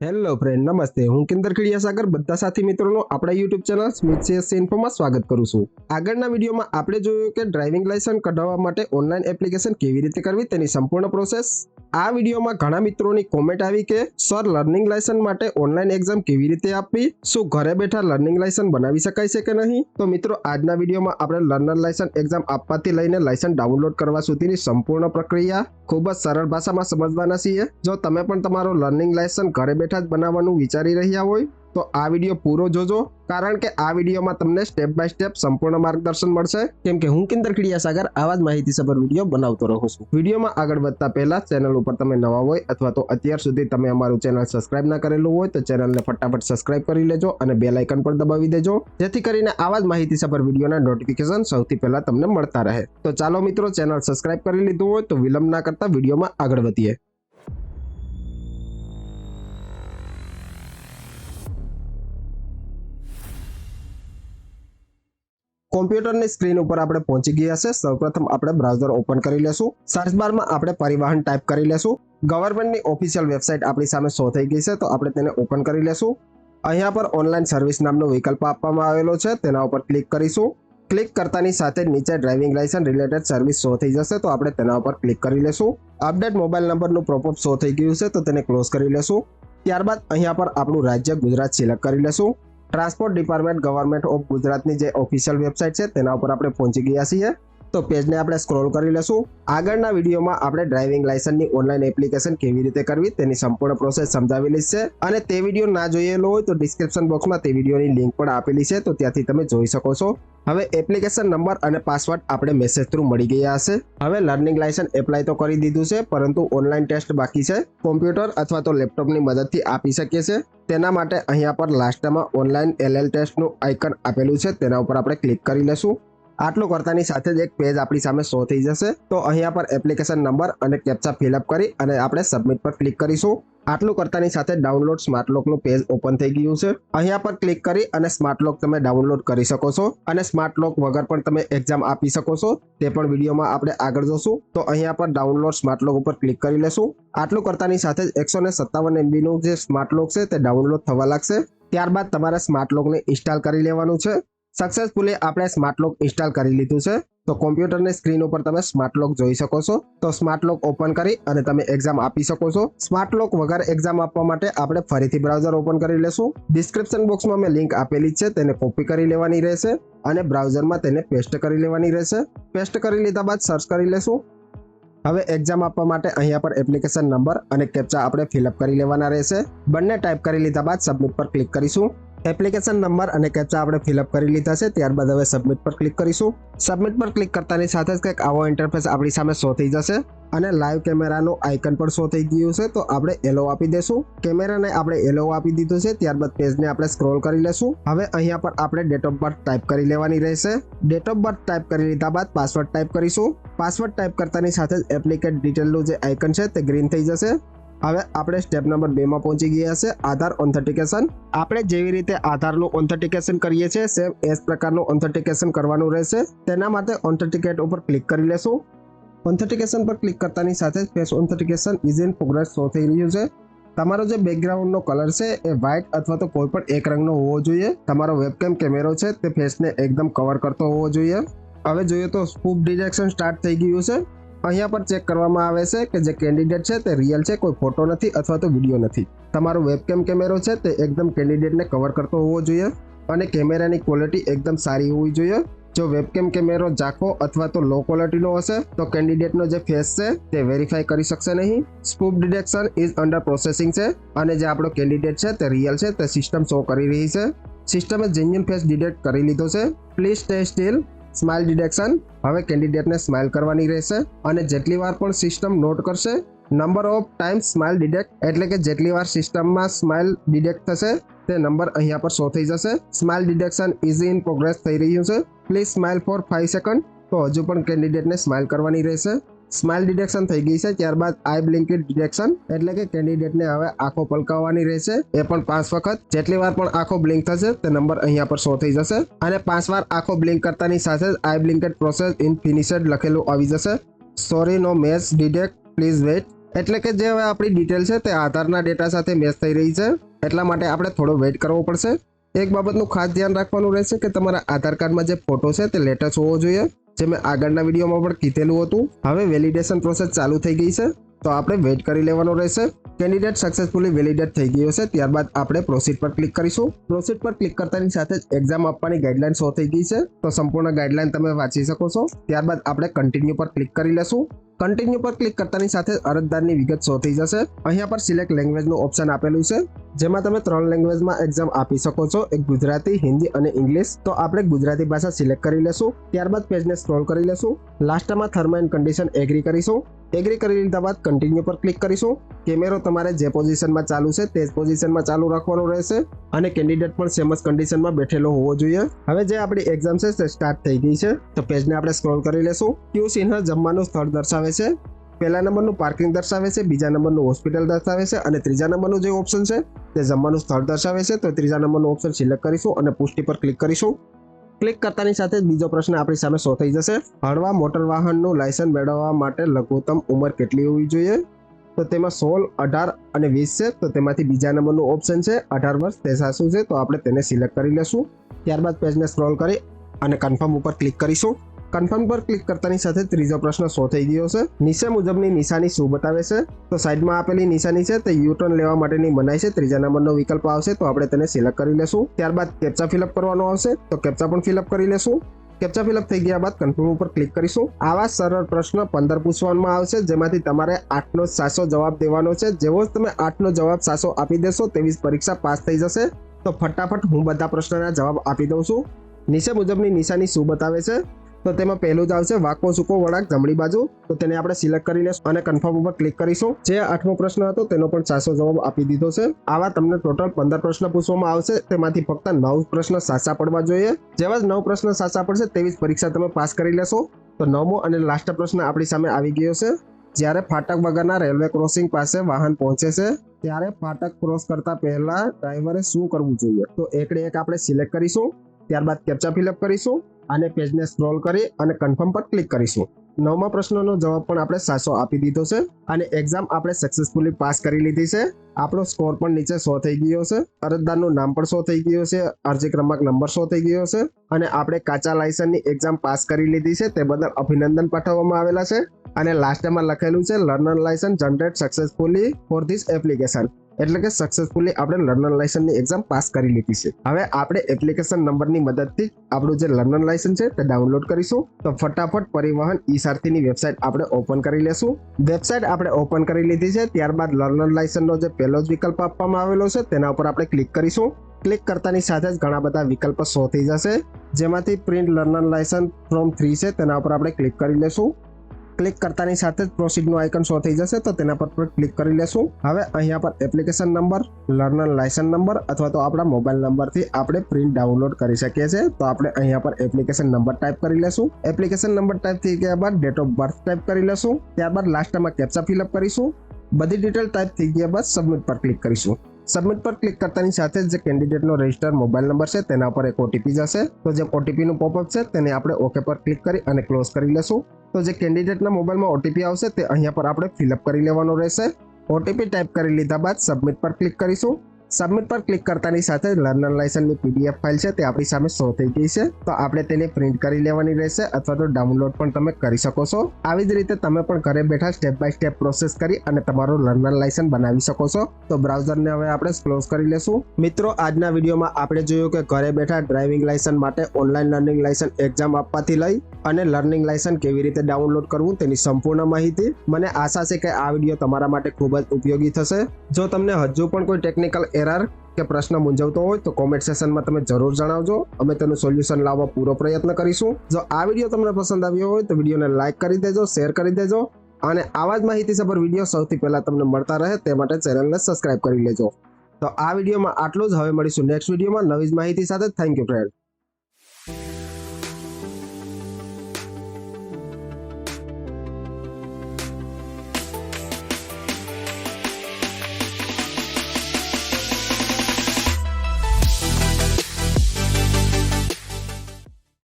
Hello friend, નમસ્તે. હું કિંદર ખીડિયાસાગર બધા સાથી મિત્રોનો આપણા યુટ્યુબ ચેનલ સ્મિથ સીએસસી ઇન્ફોમાં સ્વાગત કરું છું. આગળના વિડીયોમાં આપણે જોયું કે ડ્રાઇવિંગ લાયસન્સ કઢાવવા માટે ઓનલાઈન એપ્લિકેશન કેવી રીતે કરવી તેની સંપૂર્ણ પ્રોસેસ. આ વિડીયોમાં ઘણા મિત્રોની કોમેન્ટ આવી કે સર, લર્નિંગ લાયસન્સ માટે ઓનલાઈન એક્ઝામ કેવી રીતે આપવી, શું ઘરે બેઠા લર્નિંગ લાયસન્સ બનાવી શકાય છે કે નહીં? તો મિત્રો, આજના વિડીયોમાં આપણે લર્નર લાયસન્સ એક્ઝામ આપવાથી લઈને લાયસન્સ ડાઉનલોડ કરવા સુધીની સંપૂર્ણ પ્રક્રિયા ખૂબ જ સરળ ભાષામાં સમજવાના છીએ. જો તમે પણ તમારો લર્નિંગ લાયસન્સ ઘરે બેઠા જ બનાવવાનું વિચારી રહ્યા હોય તો આ વિડીયો પૂરો જોજો, કારણ કે આ વિડીયોમાં તમને સ્ટેપ બાય સ્ટેપ સંપૂર્ણ માર્ગદર્શન મળશે. કેમ કે હું કિંદર ખીડિયાસાગર આવા જ માહિતીસભર વિડીયો બનાવતો રહું છું. વિડીયોમાં આગળ વધતા પહેલા ચેનલ ઉપર તમે નવા હોય અથવા તો અત્યાર સુધી તમે અમારું ચેનલ સબસ્ક્રાઇબ ના કરેલું હોય તો ચેનલને ફટાફટ સબસ્ક્રાઇબ કરી લેજો અને બેલ આઇકન પણ દબાવી દેજો, જેથી કરીને આવા જ માહિતીસભર વિડીયોના નોટિફિકેશન સૌથી પહેલા તમને મળતા રહે. તો ચાલો મિત્રો, ચેનલ સબસ્ક્રાઇબ કરી લીધું હોય તો વિલંબ ના કરતા વિડીયોમાં આગળ વધીએ. કોમ્પ્યુટરની સ્ક્રીન ઉપર આપણે પહોંચી ગયા છે. સૌપ્રથમ આપણે બ્રાઉઝર ઓપન કરી લેશું. સર્ચ બારમાં આપણે પરિવહન ટાઈપ કરી લેશું. ગવર્મેન્ટની ઓફિશિયલ વેબસાઇટ આપણી સામે શો થઈ ગઈ છે, તો આપણે તેને ઓપન કરી લેશું. અહીંયા પર ઓનલાઈન સર્વિસ નામનો વિકલ્પ આપવામાં આવેલો છે, તેના ઉપર ક્લિક કરીશું. ક્લિક કરતાની સાથે નીચે driving licence related service show થઈ જશે, તો આપણે તેના ઉપર ક્લિક કરી લેશું. અપડેટ મોબાઈલ નંબરનું પ્રોપઅપ શો થઈ ગયું છે, તો તેને ક્લોઝ કરી લેશું. ત્યારબાદ અહીંયા પર આપણું રાજ્ય ગુજરાત સિલેક્ટ કરી લેશું. ટ્રાન્સપોર્ટ ડિપાર્ટમેન્ટ ગવર્મેન્ટ ઓફ ગુજરાતની જે ઓફિશિયલ વેબસાઇટ છે તેના ઉપર આપણે પહોંચી ગયા છીએ, તો પેજને આપણે સ્ક્રોલ કરી લેશું. આગળના વિડીયોમાં આપણે ડ્રાઇવિંગ લાયસન્સની ઓનલાઈન એપ્લિકેશન કેવી રીતે કરવી તેની સંપૂર્ણ પ્રોસેસ સમજાવેલી છે, અને તે વિડીયો ના જોયેલો હોય તો ડિસ્ક્રિપ્શન બોક્સમાં તે વિડીયોની લિંક પણ આપેલી છે, તો ત્યાંથી તમે જોઈ શકો છો. હવે એપ્લિકેશન નંબર અને પાસવર્ડ આપણે મેસેજ થ્રુ મળી ગયા હશે. હવે લર્નિંગ લાયસન્સ એપ્લાય તો કરી દીધું છે, પરંતુ ઓનલાઈન ટેસ્ટ બાકી છે. કોમ્પ્યુટર અથવા તો લેપટોપની મદદથી આપી શકીએ છીએ. તેના માટે અહીંયા પર લાસ્ટમાં ઓનલાઈન LL ટેસ્ટનું આઇકન આપેલું છે, તેના ઉપર આપણે ક્લિક કરી લેશું. આટલું કરતાની સાથે જ એક પેજ આપણી સામે શો થઈ જશે, તો અહીંયા પર એપ્લિકેશન નંબર અને કેપ્ચા ફિલઅપ કરી અને આપણે સબમિટ પર ક્લિક કરીશું. આટલું કરતાની સાથે ડાઉનલોડ સ્માર્ટ લોકનું પેજ ઓપન થઈ ગયું છે. અહીંયા પર ક્લિક કરી અને સ્માર્ટ લોક તમે ડાઉનલોડ કરી શકો છો, અને સ્માર્ટ લોક વગર પણ તમે એક્ઝામ આપી શકો છો, તે પણ વિડીયોમાં આપણે આગળ જોશું. તો અહીંયા પર ડાઉનલોડ સ્માર્ટ લોક ઉપર ક્લિક કરી લેશું. આટલું કરતાની સાથે જ 157 MB નું જે સ્માર્ટ લોક છે તે ડાઉનલોડ થવા લાગશે. ત્યારબાદ તમારે સ્માર્ટ લોકને ઇન્સ્ટોલ કરી લેવાનું છે. સક્સેસફુલી આપણે સ્માર્ટ લોક ઇન્સ્ટોલ કરી લીધું છે, તો કોમ્પ્યુટરની સ્ક્રીન ઉપર તમે સ્માર્ટ લોક જોઈ શકો છો. તો સ્માર્ટ લોક ઓપન કરી અને તમે એક્ઝામ આપી શકો છો. સ્માર્ટ લોક વગર એક્ઝામ આપવા માટે આપણે ફરીથી બ્રાઉઝર ઓપન કરી લેશું. ડિસ્ક્રિપ્શન બોક્સમાં મેં લિંક આપેલી છે, તેને કોપી કરી લેવાની રહેશે અને બ્રાઉઝરમાં તેને પેસ્ટ કરી લેવાની રહેશે. પેસ્ટ કરી લીધા બાદ સર્ચ કરી લેશું. હવે એક્ઝામ આપવા માટે અહીંયા પર એપ્લિકેશન નંબર અને કેપ્ચા આપણે ફિલઅપ કરી લેવાના રહેશે. બંને ટાઈપ કરી લીધા બાદ સબમિટ પર ક્લિક કરીશું. એપ્લિકેશન નંબર અને કેપ્ચા આપણે ફિલઅપ કરી લીધા છે, ત્યારબાદ હવે સબમિટ પર ક્લિક કરીશું. સબમિટ પર ક્લિક કરતાની સાથે જ કંઈક આવો ઇન્ટરફેસ આપણી સામે શો થઈ જશે, અને લાઈવ કેમેરાનું આઇકન પણ શો થઈ ગયું છે, તો આપણે એલો આપી દેશું. કેમેરાને આપણે એલો આપી દીધું છે, ત્યારબાદ પેજને આપણે સ્ક્રોલ કરી લેશું. હવે અહીંયા પર આપણે ડેટ ઓફ બર્થ ટાઈપ કરી લેવાની રહેશે. ડેટ ઓફ બર્થ ટાઈપ કરી લીધા બાદ પાસવર્ડ ટાઈપ કરીશું. પાસવર્ડ ટાઈપ કરતાની સાથે જ એપ્લિકેટ ડિટેલનું જે આઇકન છે તે ગ્રીન થઈ જશે. હવે આપણે સ્ટેપ નંબર 2 માં પહોંચી ગયા છે, આધાર ઓથેન્ટિકેશન. આપણે જેવી રીતે આધારનું ઓથેન્ટિકેશન કરીએ છીએ સેમ એ જ પ્રકારનું ઓથેન્ટિકેશન કરવાનું રહેશે. તેના માટે ઓથેન્ટિકેટ ઉપર ક્લિક કરી લેશું. ઓથેન્ટિકેશન પર ક્લિક કરતાની સાથે જ face authentication is in progress show થઈ રહ્યું છે. તમારો જે બેકગ્રાઉન્ડનો કલર છે એ વ્હાઇટ અથવા તો કોઈ પણ એક રંગનો હોવો જોઈએ. તમારો વેબકેમ કેમેરો છે તે ફેસને એકદમ કવર કરતો હોવો જોઈએ. હવે જોઈએ તો સ્પૂફ ડિટેક્શન સ્ટાર્ટ થઈ ગયું છે. અહીંયા પર ચેક કરવામાં આવે છે કે જે કેન્ડિડેટ છે તે રિયલ છે, કોઈ ફોટો નથી અથવા તો વિડીયો નથી. તમારો વેબકેમ કેમેરો છે તે એકદમ કેન્ડિડેટને કવર કરતો હોવો જોઈએ, અને કેમેરાની ક્વોલિટી એકદમ સારી હોવી જોઈએ. જો વેબકેમ કેમેરો ઝાંખો અથવા તો લો ક્વોલિટીનો હશે તો કેન્ડિડેટનો જે ફેસ છે તે વેરીફાઈ કરી શકશે નહીં. Spoof detection is under processing છે, અને જે આપણો કેન્ડિડેટ છે તે રિયલ છે તે સિસ્ટમ શો કરી રહી છે. સિસ્ટમે જેન્યુઅન ફેસ ડિટેક્ટ કરી લીધો છે. Please stay steel. Smile detection. હવે કેન્ડિડેટને સ્માઇલ કરવાની રહેશે, અને જેટલી વાર પણ સિસ્ટમ નોટ કરશે number of times smile detect, એટલે કે જેટલી વાર સિસ્ટમમાં સ્માઇલ ડિટેક્ટ થશે તે નંબર અહીંયા પર શો થઈ જશે. Smile detection is in progress થઈ રહ્યું છે. Please smile for 5 second. તો હજુ પણ કેન્ડિડેટને સ્માઇલ કરવાની રહેશે. સ્માઇલ ડિટેક્શન થઈ ગઈ છે. ત્યારબાદ આઈ બ્લિંકિંગ ડિટેક્શન, એટલે કે કેન્ડિડેટને હવે આંખો પલકાવવાની રહેશે, એ પણ 5 વખત. જેટલી વાર પણ આંખો બ્લિંક થશે તે નંબર અહીંયા પર શો થઈ જશે, અને 5 વાર આંખો બ્લિંક કરતાની સાથે જ આઈ બ્લિંકેડ પ્રોસેસ ઇન ફિનિશડ લખેલું આવી જશે. Sorry no match detect, please wait. એટલે કે જે હવે આપણી ડિટેલ છે તે આધારના ડેટા સાથે મેચ થઈ રહી છે, એટલા માટે આપણે થોડો વેઇટ કરવો પડશે. એક બાબતનું ખાસ ધ્યાન રાખવાનું રહેશે કે તમારા આધાર કાર્ડમાં જે ફોટો છે તે લેટેસ્ટ હોવો જોઈએ, જે મેં આગળના વિડીયોમાં પણ કીધેલું હતું. હવે વેલિડેશન પ્રોસેસ ચાલુ થઈ ગઈ છે, તો આપણે વેઇટ કરી લેવાનો રહેશે. કેન્ડિડેટ સક્સેસફુલી વેલિડેટ થઈ ગયો છે, ત્યારબાદ આપણે પ્રોસીડ પર ક્લિક કરીશું. પ્રોસીડ પર ક્લિક કરતાની સાથે જ એક્ઝામ આપવાની ગાઈડલાઈન શો થઈ ગઈ છે, તો સંપૂર્ણ ગાઈડલાઈન તમે વાંચી શકો છો. ત્યારબાદ આપણે કન્ટિન્યુ પર ક્લિક કરી લેશું. કન્ટિન્યુ પર ક્લિક કરતાની સાથે અરજદારની વિગત શો થઈ જશે. અહીંયા પર સિલેક્ટ લેંગ્વેજનું ઓપ્શન આપેલું છે, જેમાં તમે 3 લેંગ્વેજમાં એક્ઝામ આપી શકો છો, એક ગુજરાતી, હિન્દી અને ઇંગ્લિશ. તો આપણે ગુજરાતી ભાષા સિલેક્ટ કરી લેશું. ત્યારબાદ પેજને સ્ક્રોલ કરી લેશું. લાસ્ટમાં થર્મ એન્ડ કન્ડિશન એગ્રી કરીશું. એગ્રી કરી લીધા બાદ કન્ટિન્યુ પર ક્લિક કરીશું. કેમેરો તમારે જે પોઝિશનમાં ચાલુ છે તે જ પોઝિશનમાં ચાલુ રાખવાનો રહેશે અને કેન્ડિડેટ પણ સેમ જ કન્ડિશનમાં બેઠેલો હોવો જોઈએ. હવે જે આપણી એક્ઝામ છે તે સ્ટાર્ટ થઈ ગઈ છે, તો પેજને આપણે સ્ક્રોલ કરી લેશું. ક્યુ ચિહ્ન જમવાનું સ્થળ દર્શાવે છે. પહેલા નંબરનું પાર્કિંગ દર્શાવે છે, બીજા નંબરનું હોસ્પિટલ દર્શાવે છે અને ત્રીજા નંબરનું જે ઓપ્શન છે તે જમવાનું સ્થળ દર્શાવે છે. તો ત્રીજા નંબરનું ઓપ્શન સિલેક્ટ કરીશું અને પુષ્ટિ પર ક્લિક કરીશું. ક્લિક કરતાની સાથે જ બીજો પ્રશ્ન આપણી સામે શો થઈ જશે. હળવા મોટર વાહનનું લાયસન્સ મેળવવા માટે લઘુત્તમ ઉંમર કેટલી હોવી જોઈએ? તો તેમાં 16, 18 અને 20 છે. તો તેમાંથી બીજા નંબરનું ઓપ્શન છે 18 વર્ષ, તે સાચું છે, તો આપણે તેને સિલેક્ટ કરી લેશું. ત્યારબાદ પેજને સ્ક્રોલ કરી અને કન્ફર્મ ઉપર ક્લિક કરીશું. કન્ફર્મ પર ક્લિક કરતાની સાથે ત્રીજો પ્રશ્ન શો થઈ ગયો છે. નીચે મુજબની નિશાની શું બતાવે છે? તો સાઈડમાં આપેલી નિશાની છે તે યુ ટર્ન લેવા માટેની મનાઈ છે. ત્રીજા નંબરનો વિકલ્પ આવશે, તો આપણે તેને સિલેક્ટ કરી લેશું. ત્યારબાદ કેપ્ચા ફિલઅપ કરવાનો આવશે, તો કેપ્ચા પણ ફિલઅપ કરી લેશું. કેપ્ચા ફિલઅપ થઈ ગયા બાદ કન્ફર્મ ઉપર ક્લિક કરીશું. આવા સરળ પ્રશ્ન 15 પૂછવામાં આવશે, જેમાંથી તમારે 8નો સાચો જવાબ દેવાનો છે. જેવો જ તમે 8નો જવાબ સાચો આપી દેશો તેવી જ પરીક્ષા પાસ થઈ જશે. તો ફટાફટ હું બધા પ્રશ્નના જવાબ આપી દઉં છું. નીચે મુજબની નિશાની શું બતાવે છે? તો તેમાં પહેલું જ આવશે વાંકો સૂકો વળાંક જમણી બાજુ, તો તેને આપણે સિલેક્ટ કરી લેશું અને કન્ફર્મ ઉપર ક્લિક કરીશું. જે 8મો પ્રશ્ન હતો તેનો પણ સાચો જવાબ આપી દીધો છે. આવા તમને ટોટલ 15 પ્રશ્ન પૂછવામાં આવશે, તેમાંથી ફક્ત 9 પ્રશ્ન સાચા પડવા જોઈએ. જેવા જ 9 પ્રશ્ન સાચા પડશે તેવી જ પરીક્ષા તમે પાસ કરી લેશો. તો 9મો અને લાસ્ટ પ્રશ્ન આપણી સામે આવી ગયો છે. જ્યારે ફાટક વગરના રેલવે ક્રોસિંગ પાસે વાહન પહોંચે છે ત્યારે ફાટક ક્રોસ કરતા પહેલા ડ્રાઈવરે શું કરવું જોઈએ? તો એકડે એક આપણે સિલેક્ટ કરીશું. ત્યારબાદ કેપ્ચા ફિલઅપ કરીશું અને પેજને સ્ક્રોલ કરી અને કન્ફર્મ પર ક્લિક કરીશું. 9મા પ્રશ્નનો જવાબ પણ આપણે સાચો આપી દીધો છે અને એક્ઝામ આપણે સક્સેસફુલી પાસ કરી લીધી છે. આપણો સ્કોર પણ નીચે શો થઈ ગયો છે, અરજદારનું નામ પણ શો થઈ ગયું છે, અરજી ક્રમાંક નંબર શો થઈ ગયો છે અને આપણે કાચા લાયસન્સની એક્ઝામ પાસ કરી લીધી છે. તે બદલ અભિનંદન પાઠવવામાં આવેલા છે અને લાસ્ટમાં લખેલું છે learner licence generate successfully for this application, એટલે કે સક્સેસફુલી આપણે લર્નર લાયસન્સની એક્ઝામ પાસ કરી લીધી છે. હવે આપણે એપ્લિકેશન નંબરની મદદથી આપણું જે લર્નર લાયસન્સ છે તે ડાઉનલોડ કરીશું. તો ફટાફટ પરિવહન ઈ-સારથીની વેબસાઇટ આપણે ઓપન કરી લેશું. વેબસાઇટ આપણે ઓપન કરી લીધી છે. ત્યારબાદ લર્નર લાયસન્સનો જે પહેલો જ વિકલ્પ આપવામાં આવેલો છે તેના ઉપર આપણે ક્લિક કરીશું. ક્લિક કરતાની સાથે જ ઘણા બધા વિકલ્પો શો થઈ જશે, જેમાંથી પ્રિન્ટ લર્નર લાયસન્સ ફોર્મ 3 છે તેના ઉપર આપણે ક્લિક કરી લેશું. ક્લિક કરતાની સાથે જ પ્રોસીડનું આઇકન શો થઈ જશે, તો તેના પર ક્લિક કરી લેશું. હવે અહીંયા પર application number, learner licence number અથવા તો આપણા મોબાઈલ નંબરથી આપણે પ્રિન્ટ ડાઉનલોડ કરી શકીએ છીએ. તો આપણે અહીંયા પર એપ્લિકેશન નંબર ટાઈપ કરી લેશું. એપ્લિકેશન નંબર ટાઈપ થઈ ગયા બાદ ડેટ ઓફ બર્થ ટાઈપ કરી લેશું. ત્યારબાદ લાસ્ટમાં કેપ્ચા ફિલઅપ કરીશું. બધી ડિટેલ ટાઈપ થઈ ગયા બાદ સબમિટ પર ક્લિક કરીશું. સબમિટ પર ક્લિક કરતાની સાથે જ જે કેન્ડિડેટનો રજિસ્ટર મોબાઈલ નંબર છે તેના પર એક ઓટીપી જશે. તો જે ઓટીપીનું પોપઅપ છે તેને આપણે ઓકે પર ક્લિક કરી અને ક્લોઝ કરી લેશું. તો જે કેન્ડિડેટના મોબાઈલમાં ઓટીપી આવશે તે અહીંયા પર આપણે ફિલઅપ કરી લેવાનો રહેશે. ઓટીપી ટાઈપ કરી લીધા બાદ સબમિટ પર ક્લિક કરીશું. સબમિટ પર ક્લિક કરતાની સાથે લર્નર લાયસન્સની પીડીએફ ફાઇલ છે તે આપણી સામે શો થઈ ગઈ છે. તો આપણે તેને પ્રિન્ટ કરી લેવાની રહેશે અથવા તો ડાઉનલોડ પણ તમે કરી શકો છો. આવી જ રીતે તમે પણ ઘરે બેઠા સ્ટેપ બાય સ્ટેપ પ્રોસેસ કરી અને તમારું લર્નર લાયસન્સ બનાવી શકો છો. તો બ્રાઉઝરને હવે આપણે ક્લોઝ કરી લેશું. મિત્રો, આજના વિડીયોમાં આપણે જોયું કે ઘરે બેઠા ડ્રાઇવિંગ લાયસન્સ માટે ઓનલાઈન લર્નિંગ લાયસન્સ એક્ઝામ આપવાથી લઈ અને લર્નિંગ લાયસન્સ કેવી રીતે ડાઉનલોડ કરવું તેની સંપૂર્ણ માહિતી. મને આશા છે કે આ વિડીયો તમારા માટે ખૂબ જ ઉપયોગી થશે. જો તમને હજુ પણ કોઈ ટેકનિકલ એરર કે પ્રશ્ન મૂંઝવતો હોય તો કોમેન્ટ સેશનમાં તમે જરૂર જણાવજો. અમે તેનું સોલ્યુશન લાવવા પૂરો પ્રયત્ન કરીશું. જો આ વિડીયો તમને પસંદ આવ્યો હોય તો વિડીયોને લાઇક કરી દેજો, શેર કરી દેજો અને આવા જ માહિતીસભર વિડીયો સૌથી પહેલા તમને મળતા રહે તે માટે ચેનલને સબસ્ક્રાઇબ કરી લેજો. તો આ વિડીયોમાં આટલું જ. હવે મળીશું નેક્સ્ટ વિડીયોમાં નવી જ માહિતી સાથે. Thank you friend.